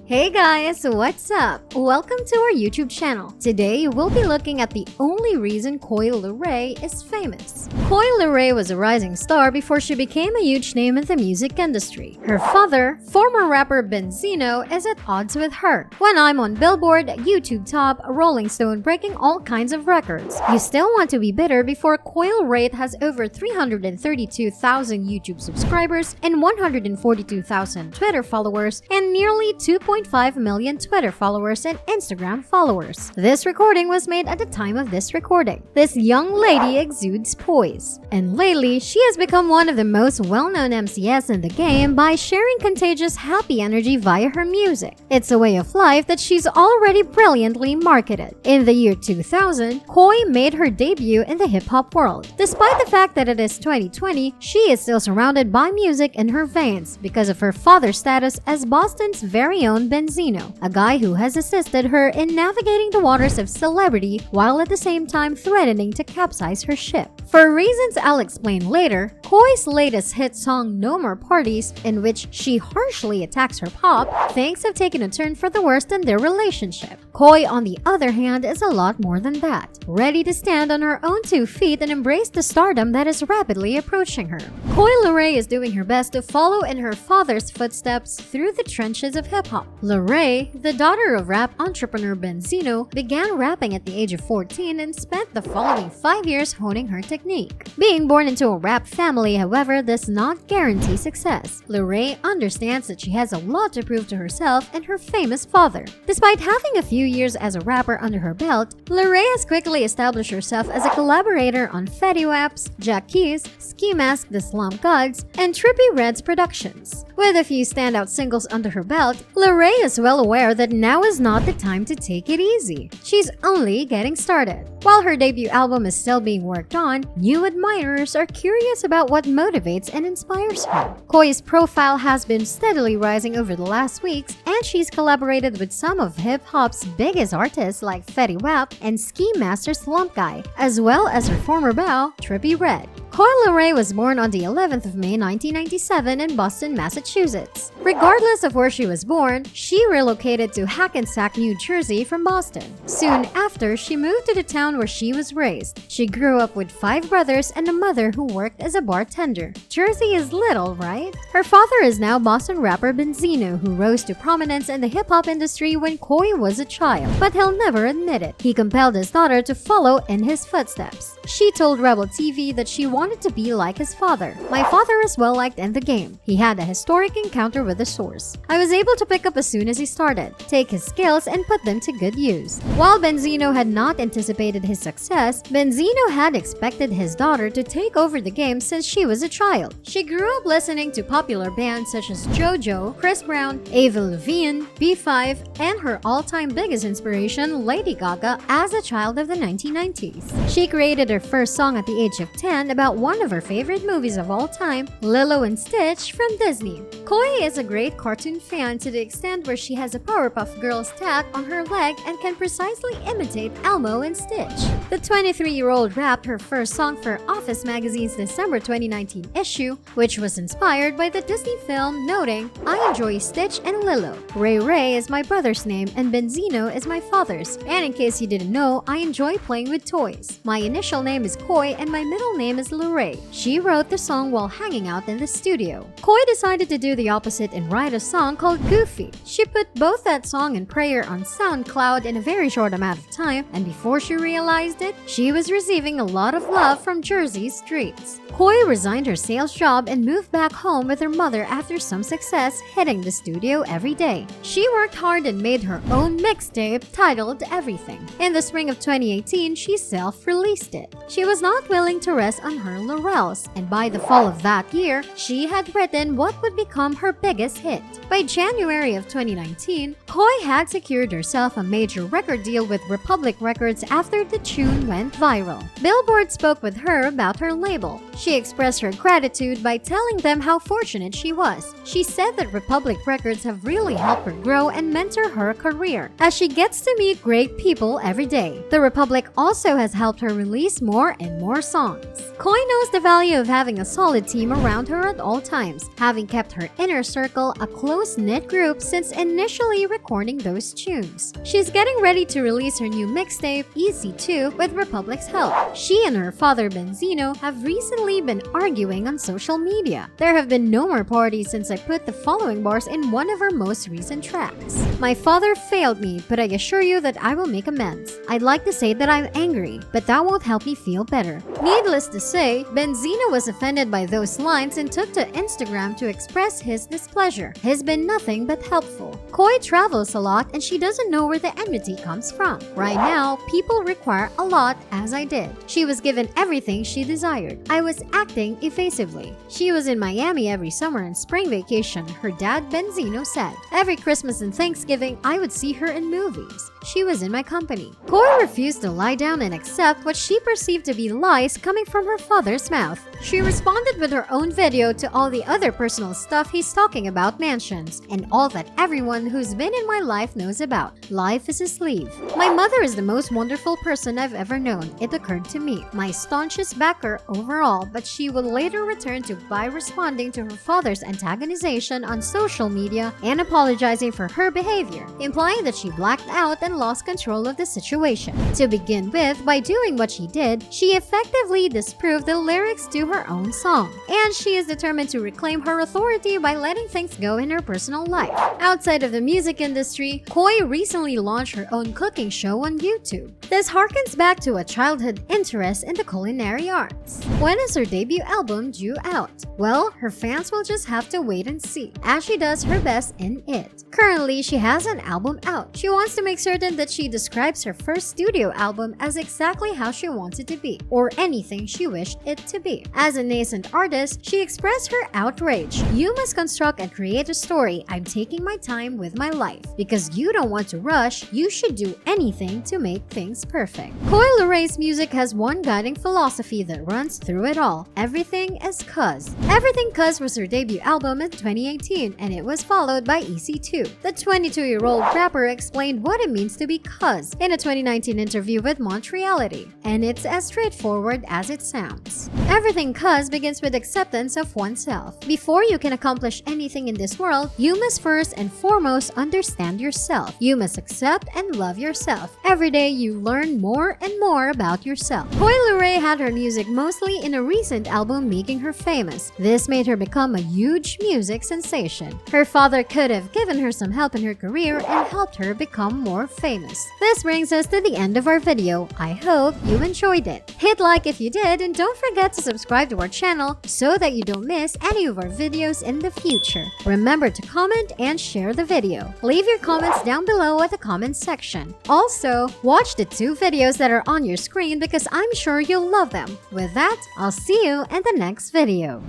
Hey guys, what's up? Welcome to our YouTube channel. Today, we'll be looking at the only reason Coi Leray is famous. Coi Leray was a rising star before she became a huge name in the music industry. Her father, former rapper Benzino, is at odds with her. When I'm on Billboard, YouTube Top, Rolling Stone breaking all kinds of records. You still want to be bitter before Coi Leray has over 332,000 YouTube subscribers and 142,000 Twitter followers and nearly 2.5 million Twitter followers and Instagram followers. This recording was made at the time of this recording. This young lady exudes poise. And lately, she has become one of the most well-known MCs in the game by sharing contagious happy energy via her music. It's a way of life that she's already brilliantly marketed. In the year 2000, Coi made her debut in the hip-hop world. Despite the fact that it is 2020, she is still surrounded by music in her veins because of her father's status as Boston's very own Benzino, a guy who has assisted her in navigating the waters of celebrity while at the same time threatening to capsize her ship. For reasons I'll explain later, Coi's latest hit song No More Parties, in which she harshly attacks her pop, things have taken a turn for the worst in their relationship. Coi, on the other hand, is a lot more than that, ready to stand on her own 2 feet and embrace the stardom that is rapidly approaching her. Coi Leray is doing her best to follow in her father's footsteps through the trenches of hip-hop. Leray, the daughter of rap entrepreneur Benzino, began rapping at the age of 14 and spent the following 5 years honing her technique. Being born into a rap family, however, does not guarantee success. Leray understands that she has a lot to prove to herself and her famous father. Despite having a few years as a rapper under her belt, Leray has quickly established herself as a collaborator on Fetty Wap's, Jack Keys, Ski Mask the Slump Gods, and Trippie Redd's productions. With a few standout singles under her belt, Leray is well aware that now is not the time to take it easy. She's only getting started. While her debut album is still being worked on, new admirers are curious about what motivates and inspires her. Coi's profile has been steadily rising over the last weeks, and she's collaborated with some of hip-hop's biggest artists like Fetty Wap and Ski Master Slump Guy, as well as her former beau, Trippie Redd. Coi Leray was born on the 11th of May 1997 in Boston, Massachusetts. Regardless of where she was born, she relocated to Hackensack, New Jersey from Boston. Soon after, she moved to the town where she was raised. She grew up with 5 brothers and a mother who worked as a bartender. Jersey is little, right? Her father is now Boston rapper Benzino, who rose to prominence in the hip-hop industry when Coi was a child, but he'll never admit it. He compelled his daughter to follow in his footsteps. She told Rebel TV that she wanted to be like his father. My father is well liked in the game. He had a historic encounter with the Source. I was able to pick up as soon as he started, take his skills and put them to good use. While Benzino had not anticipated his success, Benzino had expected his daughter to take over the game since she was a child. She grew up listening to popular bands such as JoJo, Chris Brown, Avril Lavigne, B5, and her all-time biggest inspiration, Lady Gaga, as a child of the 1990s. She created her first song at the age of 10 about one of her favorite movies of all time, Lilo and Stitch from Disney. Coi is a great cartoon fan to the extent where she has a Powerpuff Girls tag on her leg and can precisely imitate Elmo and Stitch. The 23-year-old rapped her first song for Office Magazine's December 2019 issue, which was inspired by the Disney film, noting, "I enjoy Stitch and Lilo. Ray Ray is my brother's name and Benzino is my father's. And in case you didn't know, I enjoy playing with toys. My initial name is Coi and my middle name is Leray." She wrote the song while hanging out in the studio. Coi decided to do the opposite and write a song called Goofy. She put both that song and prayer on SoundCloud in a very short amount of time, and before she realized it, she was receiving a lot of love from Jersey's streets. Coi resigned her sales job and moved back home with her mother after some success, hitting the studio every day. She worked hard and made her own mixtape titled Everything. In the spring of 2018, she self-released it. She was not willing to rest on her laurels, and by the fall of that year, she had written what would become her biggest hit. By January of 2019, Coi had secured herself a major record deal with Republic Records after the tune went viral. Billboard spoke with her about her label. She expressed her gratitude by telling them how fortunate she was. She said that Republic Records have really helped her grow and mentor her career, as she gets to meet great people every day. The Republic also has helped her release more and more songs. Coi Coi knows the value of having a solid team around her at all times, having kept her inner circle a close-knit group since initially recording those tunes. She's getting ready to release her new mixtape, Easy 2, with Republic's help. She and her father Benzino have recently been arguing on social media. There have been no more parties since I put the following bars in one of her most recent tracks. My father failed me, but I assure you that I will make amends. I'd like to say that I'm angry, but that won't help me feel better. Needless to say, Benzino was offended by those lines and took to Instagram to express his displeasure. He's been nothing but helpful. Coi travels a lot and she doesn't know where the enmity comes from. Right now, people require a lot, as I did. She was given everything she desired. I was acting evasively. She was in Miami every summer and spring vacation, her dad Benzino said. Every Christmas and Thanksgiving, I would see her in movies. She was in my company. Coi refused to lie down and accept what she perceived to be lies coming from her father's mouth. She responded with her own video to all the other personal stuff he's talking about mentions, and all that everyone who's been in my life knows about. Life is a sleeve. My mother is the most wonderful person I've ever known, it occurred to me. My staunchest backer overall, but she will later return to by responding to her father's antagonization on social media and apologizing for her behavior, implying that she blacked out and lost control of the situation. To begin with, by doing what she did, she effectively disproved the lyrics to her own song, and she is determined to reclaim her authority by letting things go in her personal life. Outside of the music industry, Coi recently launched her own cooking show on YouTube. This harkens back to a childhood interest in the culinary arts. When is her debut album due out? Well, her fans will just have to wait and see, as she does her best in it. Currently, she has an album out. She wants to make certain that she describes her first studio album as exactly how she wants it to be, or anything she wished it to be. As a nascent artist, she expressed her outrage. You must construct and create a story. I'm taking my time with my life. Because you don't want to rush, you should do anything to make things perfect. Coi Leray's music has one guiding philosophy that runs through it all. Everything is cuz. Everything Cuz was her debut album in 2018, and it was followed by Easy 2. The 22-year-old rapper explained what it means to be cuz in a 2019 interview with Montreality, and it's as straightforward as it sounds. Everything cuz begins with acceptance of oneself. Before you can accomplish anything in this world, you must first and foremost understand yourself. You must accept and love yourself. Every day you learn more and more about yourself. Coi Leray had her music mostly in a recent album making her famous. This made her become a huge music sensation. Her father could have given her some help in her career and helped her become more famous. This brings us to the end of our video. I hope you enjoyed it. Hit like if you did, and don't forget to subscribe to our channel so that you don't miss any of our videos in the future. Remember to comment and share the video. Leave your comments down below at the comments section. Also, watch the 2 videos that are on your screen because I'm sure you'll love them. With that, I'll see you in the next video.